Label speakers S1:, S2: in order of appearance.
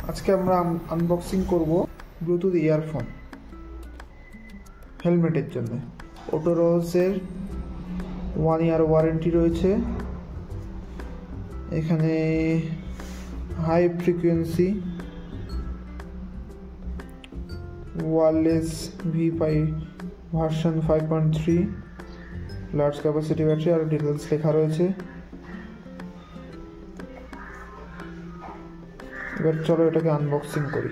S1: আজকে আমরা আনবক্সিং করব ব্লুটুথ ইয়ারফোন হেলমেটের জন্য। অটোরোজের 1 ইয়ার ওয়ারেন্টি রয়েছে। এখানে high frequency wireless V5 version 5.3 large capacity battery আর ডিটেলস লেখা রয়েছে। এবার চলো এটাকে আনবক্সিং করি।